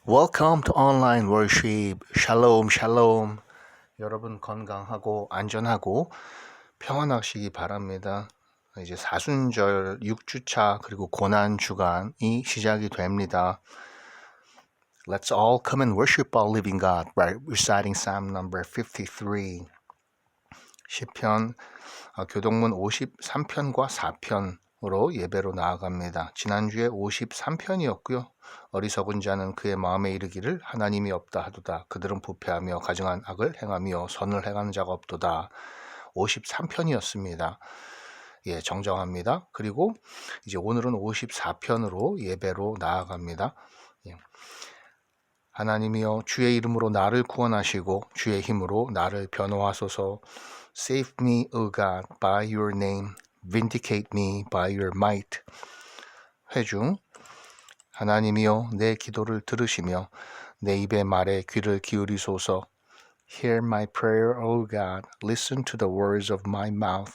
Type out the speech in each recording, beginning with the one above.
Welcome to online worship. 샬롬, 샬롬. 여러분 건강하고 안전하고 평안하시기 바랍니다. 이제 사순절 6주차 그리고 고난 주간이 시작이 됩니다. Let's all come and worship our living God by reciting Psalm number 53. 시편 교동문 53편과 4편으로 예배로 나아갑니다. 지난주에 53편이었고요. 어리석은 자는 그의 마음에 이르기를 하나님이 없다 하도다. 그들은 부패하며 가증한 악을 행하며 선을 행하는 자가 없도다. 53편이었습니다. 예, 정정합니다. 그리고 이제 오늘은 54편으로 예배로 나아갑니다. 예. 하나님이여 주의 이름으로 나를 구원하시고 주의 힘으로 나를 변호하소서. Save me, O God, by your name. Vindicate me by your might. 회중. 하나님이여 내 기도를 들으시며 내 입의 말에 귀를 기울이소서. Hear my prayer, O God. Listen to the words of my mouth.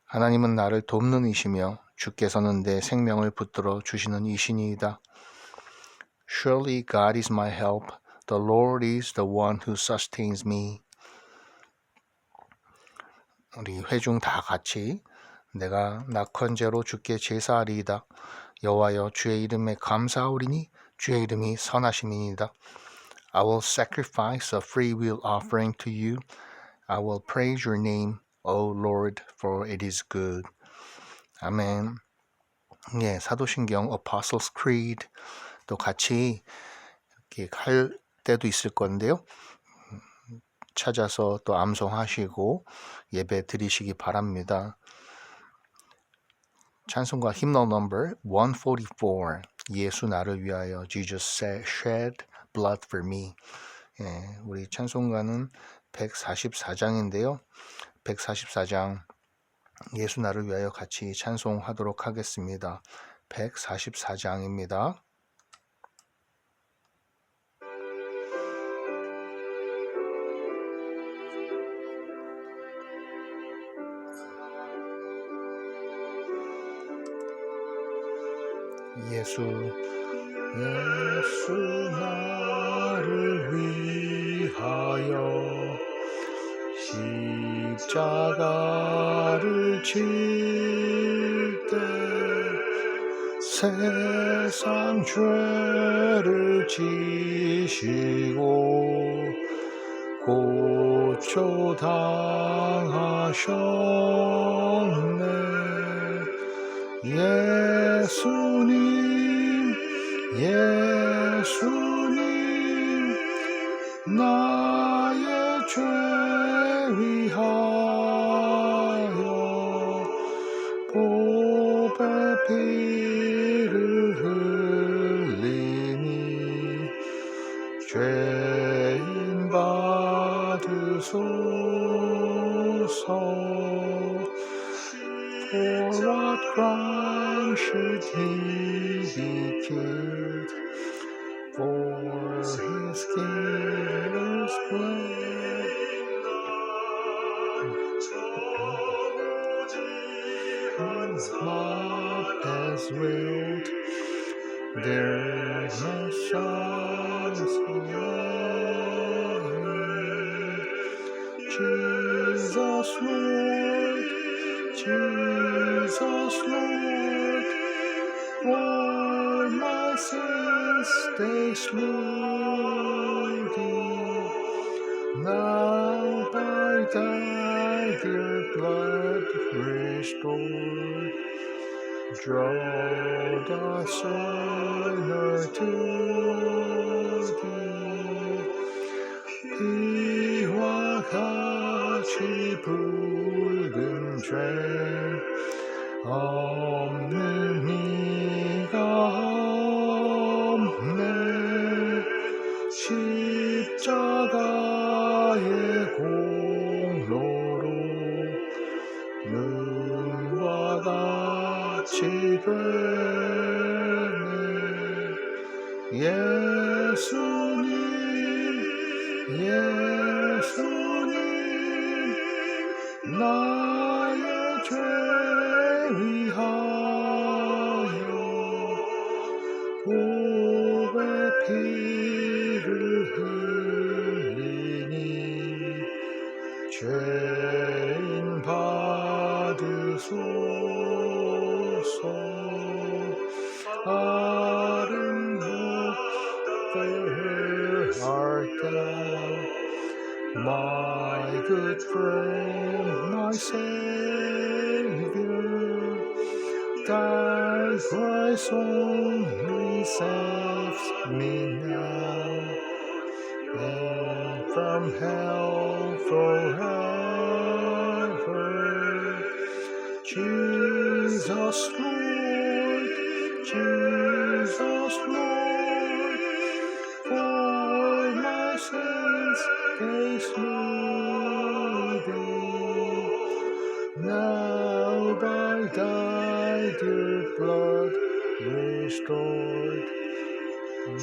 하나님은 나를 돕는 이시며 주께서는 내 생명을 붙들어 주시는 이신이이다. Surely God is my help. The Lord is the one who sustains me. 우리 회중 다 같이 내가 낙헌제로 주께 제사하리이다. 여호와여 주의 이름에 감사하오리니 주의 이름이 선하심이니이다. I will sacrifice a freewill offering to you. I will praise your name, O Lord, for it is good. 아멘. 예, 사도신경 Apostles' Creed 또 같이 이렇게 할 때도 있을 건데요. 찾아서 또 암송하시고 예배 드리시기 바랍니다. 찬송가 hymnal number 144 예수 나를 위하여 Jesus shed blood for me. 예, 우리 찬송가는 144장인데요. 144장 예수 나를 위하여 같이 찬송하도록 하겠습니다. 144장입니다. 예수 나를 위하여 십자가를 질 때 세상 죄를 지시고 고초 당하셨네. 예수님 나의 죄 위하여 보배 피를 흘리니 죄인 받으소서. For what crime should he be killed? For his guiltless blood. His love has willed their nations away. Jesus Lord, for my sins they slew thee. Now by thy dear blood restored, draw the sinner to thee. 피와 같이 붉은 죄 없는 이가 없네. 십자가의 공로로 눈과 같이 되네. 예수님 나의 죄 위하여 보배 피를 흘리니 죄인 받으소서. Where art thou, my good friend, my Savior? Thy grace only saves me now, and from hell forever. Jesus Lord, Jesus Lord, for my sins they slew thee. Now by thy dear blood restored,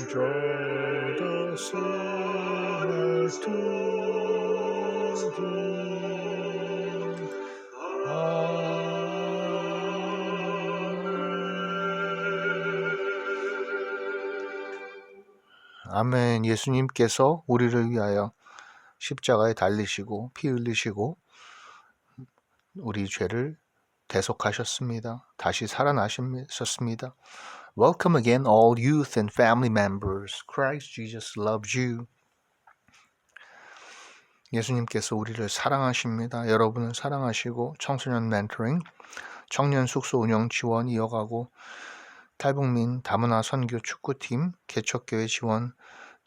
draw the sinner to thee. 아멘. 예수님께서 우리를 위하여 십자가에 달리시고 피 흘리시고 우리 죄를 대속하셨습니다. 다시 살아나셨습니다. Welcome again all youth and family members. Christ Jesus loves you. 예수님께서 우리를 사랑하십니다. 여러분을 사랑하시고 청소년 멘토링, 청년 숙소 운영 지원 이어가고 탈북민 다문화 선교 축구팀 개척교회 지원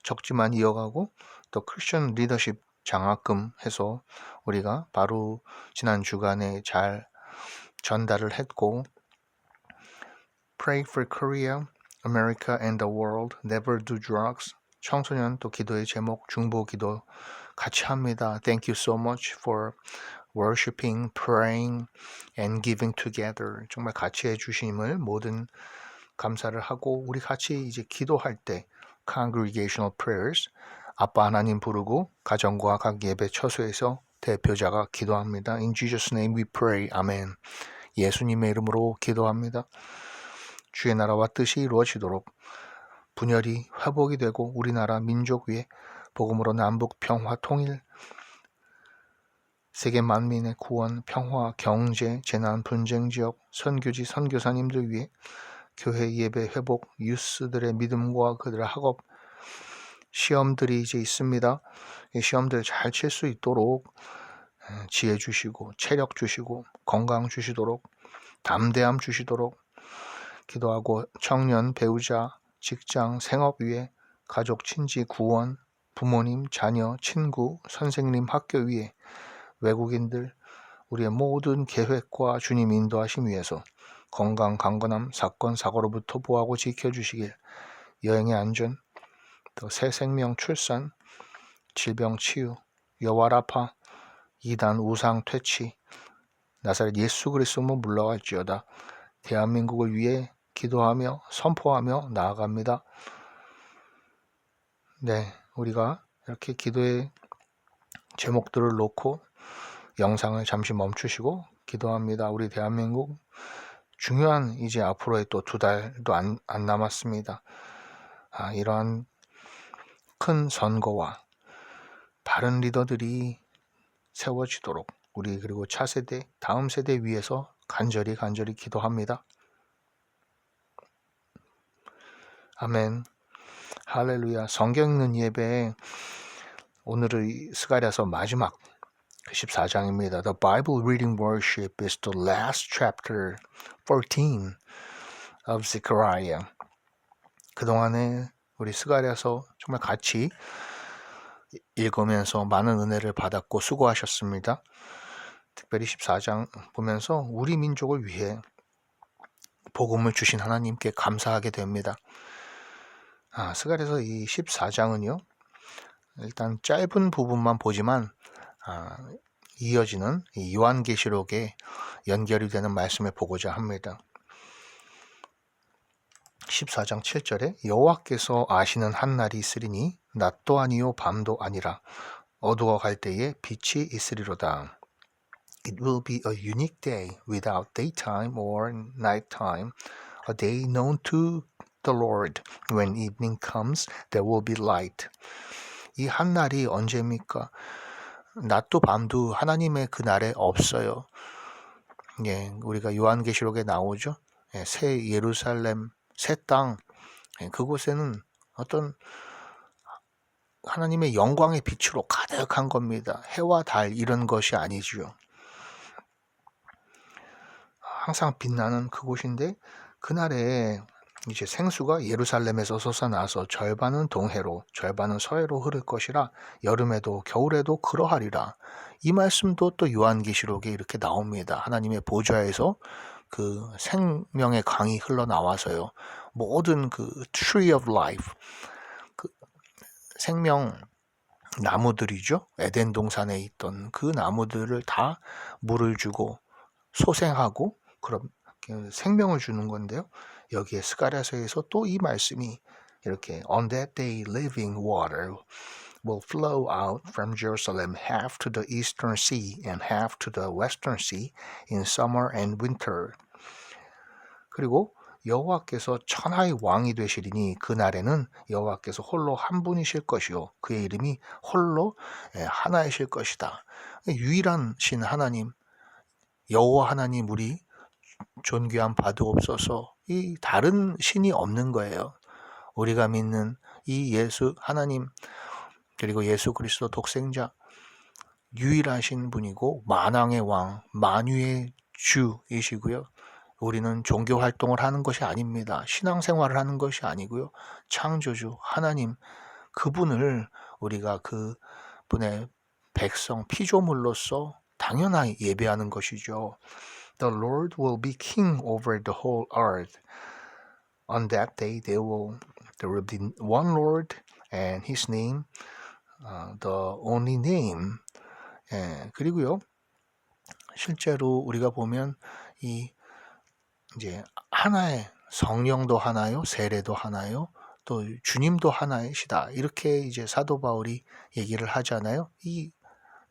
적지만 이어가고 또 크리스천 리더십 장학금 해서 우리가 바로 지난 주간에 잘 전달을 했고 Pray for Korea, America and the world, never do drugs. 청소년 또 기도의 제목 중보 기도 같이 합니다. Thank you so much for worshiping, praying and giving together. 정말 같이 해주심을 모든 감사를 하고 우리 같이 이제 기도할 때 congregational prayers 아빠 하나님 부르고 가정과 각 예배 처소에서 대표자가 기도합니다. In Jesus' name we pray. 아멘. 예수님의 이름으로 기도합니다. 주의 나라와 뜻이 이루어지도록 분열이 회복이 되고 우리나라 민족 위에 복음으로 남북 평화 통일 세계 만민의 구원, 평화, 경제, 재난, 분쟁 지역, 선교지, 선교사님들 위해 교회 예배 회복, 유스들의 믿음과 그들의 학업, 시험들이 이제 있습니다. 이 시험들 잘 칠 수 있도록 지혜 주시고 체력 주시고 건강 주시도록 담대함 주시도록 기도하고 청년, 배우자, 직장, 생업 위에 가족, 친지, 구원, 부모님, 자녀, 친구, 선생님, 학교 위에 외국인들 우리의 모든 계획과 주님 인도하심 위해서 건강, 강건함, 사건, 사고로부터 보호하고 지켜주시길 여행의 안전, 또 새 생명 출산, 질병 치유, 여와라파, 이단 우상 퇴치, 나사렛 예수 그리스도로 물러갈지어다. 대한민국을 위해 기도하며 선포하며 나아갑니다. 네, 우리가 이렇게 기도의 제목들을 놓고 영상을 잠시 멈추시고 기도합니다. 우리 대한민국 중요한 이제 앞으로의 또 2달도 안 남았습니다. 이러한 큰 선거와 바른 리더들이 세워지도록 우리 그리고 차세대, 다음 세대 위해서 간절히 기도합니다. 아멘. 할렐루야. 성경 읽는 예배 오늘의 스가랴서 마지막 14장입니다. The Bible reading worship is the last chapter 14 of Zechariah. 그동안에 우리 스가랴서 정말 같이 읽으면서 많은 은혜를 받았고 수고하셨습니다. 특별히 14장 보면서 우리 민족을 위해 복음을 주신 하나님께 감사하게 됩니다. 스가랴서 이 14장은요. 일단 짧은 부분만 보지만 이어지는 이 요한계시록에 연결이 되는 말씀을 보고자 합니다. 14장 7절에 여호와께서 아시는 한 날이 있으리니 낮도 아니요 밤도 아니라 어두워갈 때에 빛이 있으리로다. It will be a unique day without daytime or nighttime, a day known to the Lord. When evening comes, there will be light. 이 한날이 언제입니까? 낮도 밤도 하나님의 그 날에 없어요. 예, 우리가 요한계시록에 나오죠. 예, 새 예루살렘, 새 땅, 예, 그곳에는 어떤 하나님의 영광의 빛으로 가득한 겁니다. 해와 달 이런 것이 아니죠. 항상 빛나는 그곳인데 그날에 이제 생수가 예루살렘에서 솟아나서 절반은 동해로 절반은 서해로 흐를 것이라 여름에도 겨울에도 그러하리라. 이 말씀도 또 요한계시록에 이렇게 나옵니다. 하나님의 보좌에서 그 생명의 강이 흘러나와서요. 모든 그 tree of life, 그 생명 나무들이죠. 에덴 동산에 있던 그 나무들을 다 물을 주고 소생하고 그럼 생명을 주는 건데요. 여기에 스가랴서에서 또 이 말씀이 이렇게 On that day living water will flow out from Jerusalem half to the eastern sea and half to the western sea in summer and winter. 그리고 여호와께서 천하의 왕이 되시리니 그날에는 여호와께서 홀로 한 분이실 것이요 그의 이름이 홀로 하나이실 것이다. 유일한 신 하나님 여호와 하나님 우리 존귀한 바두옵소서. 이 다른 신이 없는 거예요. 우리가 믿는 이 예수 하나님 그리고 예수 그리스도 독생자 유일하신 분이고 만왕의 왕 만유의 주이시고요. 우리는 종교 활동을 하는 것이 아닙니다. 신앙생활을 하는 것이 아니고요. 창조주 하나님 그분을 우리가 그분의 백성 피조물로서 당연히 예배하는 것이죠. The Lord will be king over the whole earth. On that day there will be one Lord and his name, the only name. 예, 그리고요. 실제로 우리가 보면 이 이제 하나의 성령도 하나요, 세례도 하나요, 또 주님도 하나이시다. 이렇게 이제 사도 바울이 얘기를 하잖아요. 이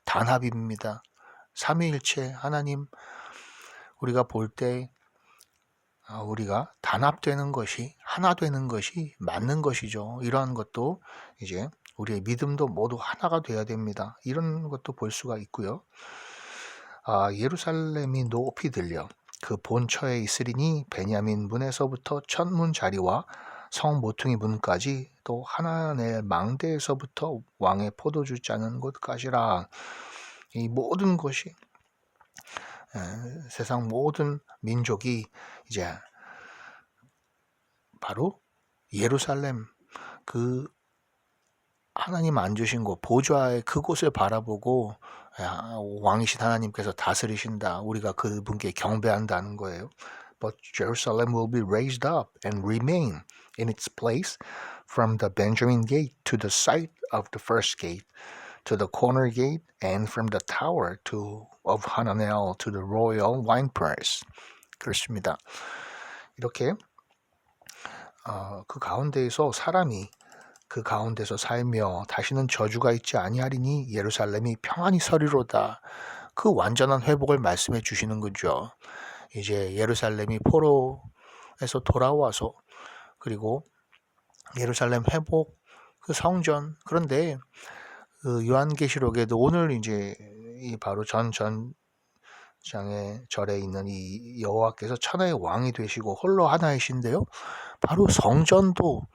단합입니다. 삼위일체 하나님 우리가 볼 때 우리가 단합되는 것이 하나 되는 것이 맞는 것이죠. 이러한 것도 이제 우리의 믿음도 모두 하나가 돼야 됩니다. 이런 것도 볼 수가 있고요. 예루살렘이 높이 들려 그 본처에 있으리니 베냐민 문에서부터 천문 자리와 성 모퉁이 문까지 또 하나넬 망대에서부터 왕의 포도주 짜는 곳까지라. 이 모든 것이 세상 모든 민족이 이제 바로 예루살렘 그 하나님 앉으신 곳 보좌의 그곳을 바라보고 왕이신 하나님께서 다스리신다. 우리가 그분께 경배한다는 거예요. But Jerusalem will be raised up and remain in its place from the Benjamin gate to the site of the first gate to the corner gate and from the tower of Hananel to the royal winepress. 그렇습니다. 이렇게 그 가운데에서 사람이 그 가운데서 살며 다시는 저주가 있지 아니하리니 예루살렘이 평안히 서리로다. 그 완전한 회복을 말씀해 주시는 거죠. 이제 예루살렘이 포로에서 돌아와서 그리고 예루살렘 회복 그 성전 그런데 그 요한계시록에도 오늘 이제 이 바로 전장의 절에 있는 이 여호와께서 천하의 왕이 되시고 홀로 하나이신데요. 바로 성전도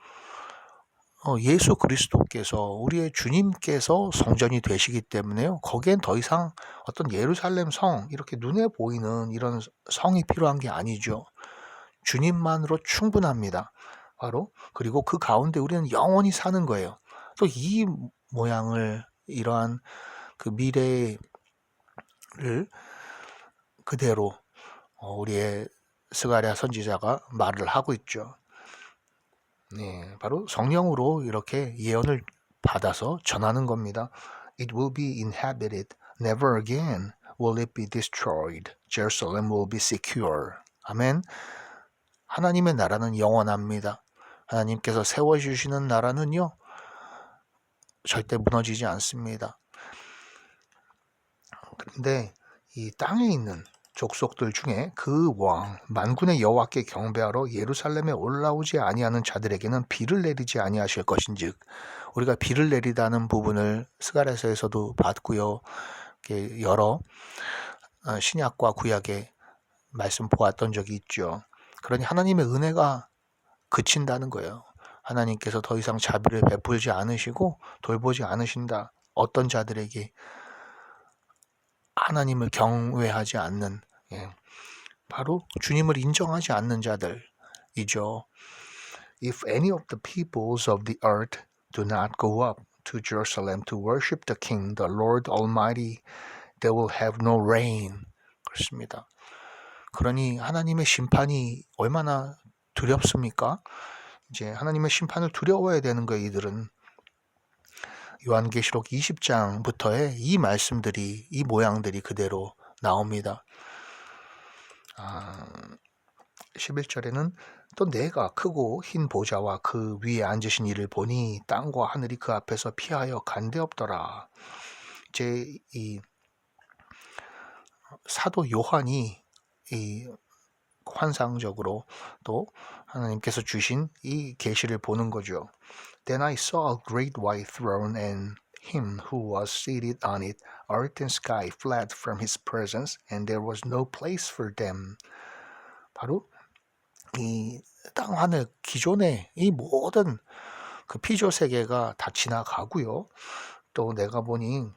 예수 그리스도께서 우리의 주님께서 성전이 되시기 때문에요. 거기엔 더 이상 어떤 예루살렘 성 이렇게 눈에 보이는 이런 성이 필요한 게 아니죠. 주님만으로 충분합니다. 바로 그리고 그 가운데 우리는 영원히 사는 거예요. 또 이 모양을 이러한 그 미래를 그대로 우리의 스가랴 선지자가 말을 하고 있죠. 네, 바로 성령으로 이렇게 예언을 받아서 전하는 겁니다. It will be inhabited, never again will it be destroyed. Jerusalem will be secure. 아멘. 하나님의 나라는 영원합니다. 하나님께서 세워주시는 나라는요, 절대 무너지지 않습니다. 그런데 이 땅에 있는 족속들 중에 그 왕 만군의 여호와께 경배하러 예루살렘에 올라오지 아니하는 자들에게는 비를 내리지 아니하실 것인즉. 우리가 비를 내리다는 부분을 스가랴서에서도 봤고요. 여러 신약과 구약의 말씀 보았던 적이 있죠. 그러니 하나님의 은혜가 그친다는 거예요. 하나님께서 더 이상 자비를 베풀지 않으시고 돌보지 않으신다. 어떤 자들에게 하나님을 경외하지 않는, 바로 주님을 인정하지 않는 자들이죠. If any of the peoples of the earth do not go up to Jerusalem to worship the King, the Lord Almighty, they will have no rain. 그렇습니다. 그러니 하나님의 심판이 얼마나 두렵습니까? 이제 하나님의 심판을 두려워해야 되는 거예요. 이들은 요한계시록 20장부터의 이 말씀들이, 이 모양들이 그대로 나옵니다. 11절에는 또 내가 크고 흰 보좌와 그 위에 앉으신 이를 보니 땅과 하늘이 그 앞에서 피하여 간데없더라. 이제 이 사도 요한이 이 환상적으로 또 하나님께서 주신 이 계시를 보는 거죠. Then I saw a great white throne and him who was seated on it. Earth and sky fled from his presence, and there was no place for them. 바로 이 땅 하늘 기존의 이 모든 그 피조 세계가 다 지나가고요. 또 내가 보니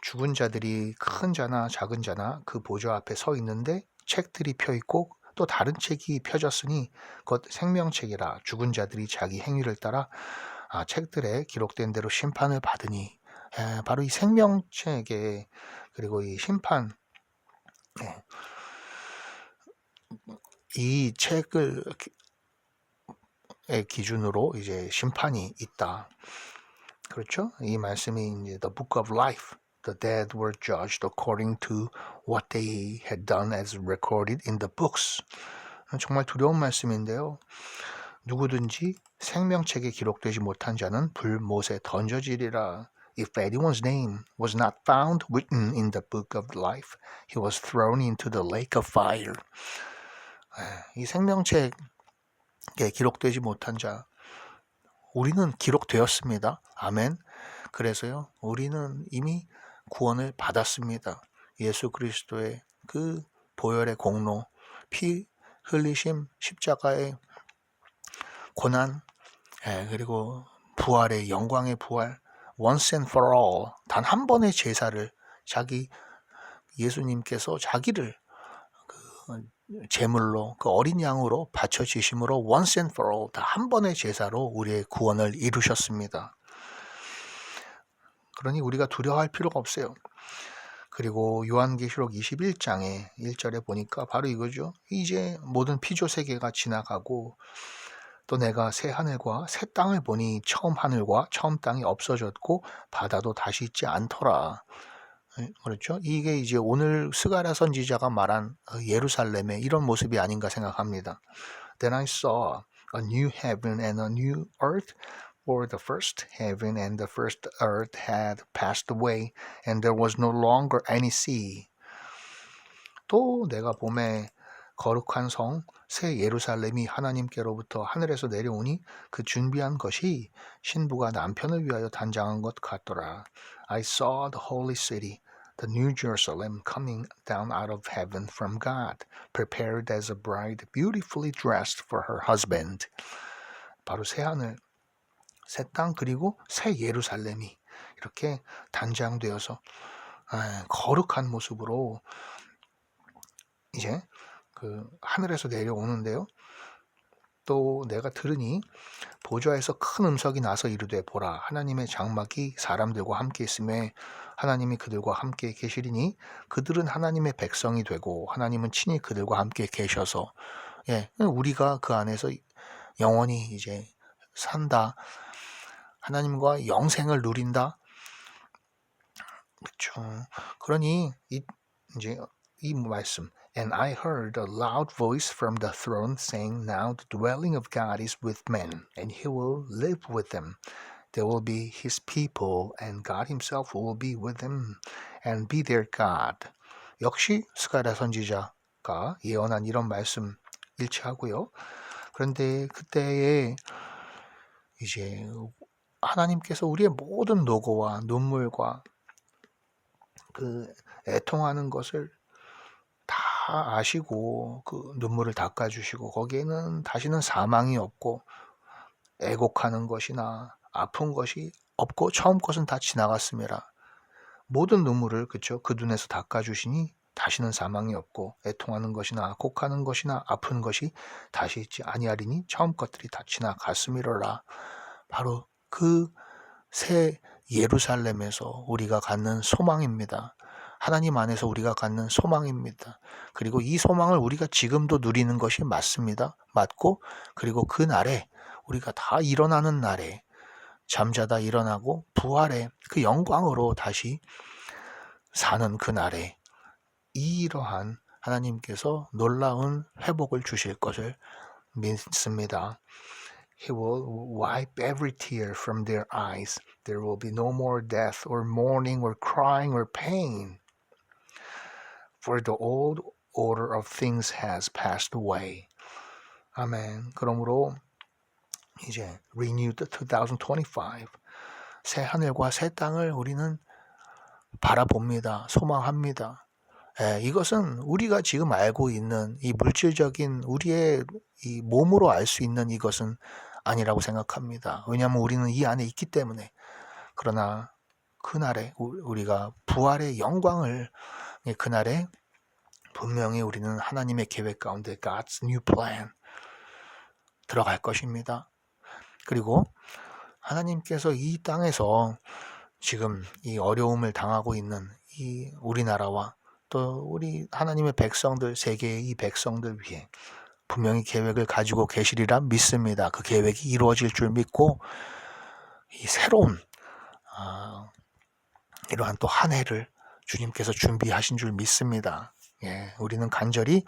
죽은 자들이 큰 자나 작은 자나 그 보좌 앞에 서 있는데 책들이 펴 있고 또 다른 책이 펴졌으니 그것 생명책이라. 죽은 자들이 자기 행위를 따라 책들에 기록된 대로 심판을 받으니. 바로 이 생명책에, 그리고 이 심판, 이 책을 기준으로 이제 심판이 있다. 그렇죠? 이 말씀이 이제 the book of life. The dead were judged according to what they had done as recorded in the books. 정말 두려운 말씀인데요. 누구든지 생명책에 기록되지 못한 자는 불못에 던져지리라. If anyone's name was not found written in the book of life, he was thrown into the lake of fire. 이 생명책에 기록되지 못한 자, 우리는 기록되었습니다. 아멘. 그래서요, 우리는 이미 구원을 받았습니다. 예수 그리스도의 그 보혈의 공로, 피 흘리심, 십자가의 고난, 그리고 부활의 영광의 부활, once and for all, 단 한 번의 제사를 예수님께서 자기를 제물로, 그 어린 양으로 바쳐지심으로 once and for all, 다 한 번의 제사로 우리의 구원을 이루셨습니다. 그러니 우리가 두려워할 필요가 없어요. 그리고 요한계시록 21장에 1절에 보니까 바로 이거죠. 이제 모든 피조 세계가 지나가고 또 내가 새 하늘과 새 땅을 보니 처음 하늘과 처음 땅이 없어졌고 바다도 다시 있지 않더라. 그렇죠? 이게 이제 오늘 스가랴 선지자가 말한 예루살렘의 이런 모습이 아닌가 생각합니다. Then I saw a new heaven and a new earth, for the first heaven and the first earth had passed away, and there was no longer any sea. 또 내가 봄에 거룩한 성, 새 예루살렘이 하나님께로부터 하늘에서 내려오니 그 준비한 것이 신부가 남편을 위하여 단장한 것 같더라. I saw the holy city, the new Jerusalem, coming down out of heaven from God, prepared as a bride beautifully dressed for her husband. 바로 새 하늘, 새 땅, 그리고 새 예루살렘이 이렇게 단장되어서 거룩한 모습으로 이제 그 하늘에서 내려오는데요. 또 내가 들으니 보좌에서 큰 음성이 나서 이르되 보라, 하나님의 장막이 사람들과 함께 있음에 하나님이 그들과 함께 계시리니 그들은 하나님의 백성이 되고 하나님은 친히 그들과 함께 계셔서 우리가 그 안에서 영원히 이제 산다. 하나님과 영생을 누린다. 그렇죠. 그러니 이제 이 말씀, And I heard a loud voice from the throne saying, Now the dwelling of God is with men, and he will live with them. They will be his people, and God himself will be with them, and be their God. 역시 스가랴 선지자가 예언한 이런 말씀 일치하고요. 그런데 그때에 이제 하나님께서 우리의 모든 노고와 눈물과 그 애통하는 것을 다 아시고 그 눈물을 닦아주시고 거기에는 다시는 사망이 없고 애곡하는 것이나 아픈 것이 없고 처음 것은 다 지나갔습니다. 모든 눈물을 그쵸 그 눈에서 닦아주시니 다시는 사망이 없고 애통하는 것이나 곡하는 것이나 아픈 것이 다시 있지 아니하리니 처음 것들이 다 지나갔음이로라. 바로 그 새 예루살렘에서 우리가 갖는 소망입니다. 하나님 안에서 우리가 갖는 소망입니다. 그리고 이 소망을 우리가 지금도 누리는 것이 맞습니다. 맞고 그리고 그 날에 우리가 다 일어나는 날에 잠자다 일어나고 부활의 그 영광으로 다시 사는 그 날에 이러한 하나님께서 놀라운 회복을 주실 것을 믿습니다. He will wipe every tear from their eyes. There will be no more death or mourning or crying or pain. For the old order of things has passed away. 아멘. 그러므로 이제 renewed 2025 새 하늘과 새 땅을 우리는 바라봅니다. 소망합니다. 이것은 우리가 지금 알고 있는 이 물질적인 우리의 이 몸으로 알 수 있는 이것은 아니라고 생각합니다. 왜냐하면 우리는 이 안에 있기 때문에. 그러나 그날에 우리가 부활의 영광을 그날에 분명히 우리는 하나님의 계획 가운데 God's new plan 들어갈 것입니다. 그리고 하나님께서 이 땅에서 지금 이 어려움을 당하고 있는 이 우리나라와 또 우리 하나님의 백성들, 세계의 이 백성들 위해 분명히 계획을 가지고 계시리라 믿습니다. 그 계획이 이루어질 줄 믿고 이 새로운 이러한 또 한 해를 주님께서 준비하신 줄 믿습니다. 우리는 간절히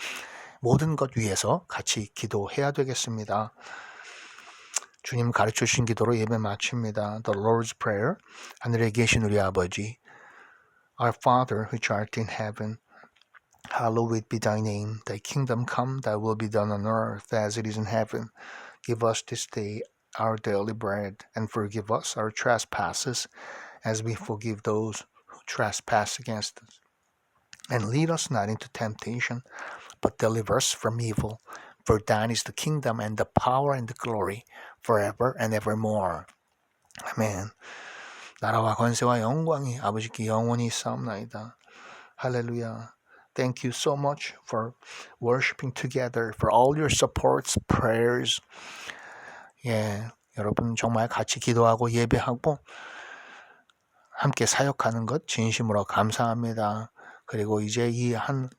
모든 것 위해서 같이 기도해야 되겠습니다. 주님 가르쳐 주신 기도로 예배 마칩니다. The Lord's Prayer. 하늘에 계신 우리 아버지, Our Father, which art in heaven, hallowed be thy name. Thy kingdom come, thy will be done on earth as it is in heaven. Give us this day our daily bread, and forgive us our trespasses, as we forgive those who trespass against us. And lead us not into temptation, but deliver us from evil. For thine is the kingdom and the power and the glory forever and evermore. 아멘. 나라와 권세와 영광이 아버지께 영원히 있사옵나이다. 할렐루야. Thank you so much for worshiping together, for all your supports, prayers. 여러분 정말 같이 기도하고 예배하고 함께 사역하는 것 진심으로 감사합니다. 그리고 이제 이 한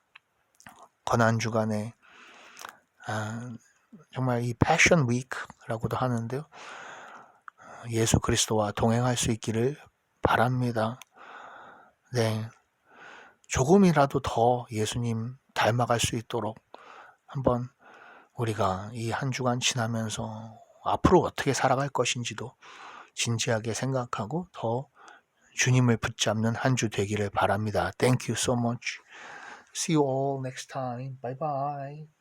고난주간에 정말 이 패션 위크라고도 하는데요. 예수 그리스도와 동행할 수 있기를 바랍니다. 조금이라도 더 예수님 닮아갈 수 있도록 한번 우리가 이 한 주간 지나면서 앞으로 어떻게 살아갈 것인지도 진지하게 생각하고 더 주님을 붙잡는 한 주 되기를 바랍니다. Thank you so much. See you all next time. Bye bye.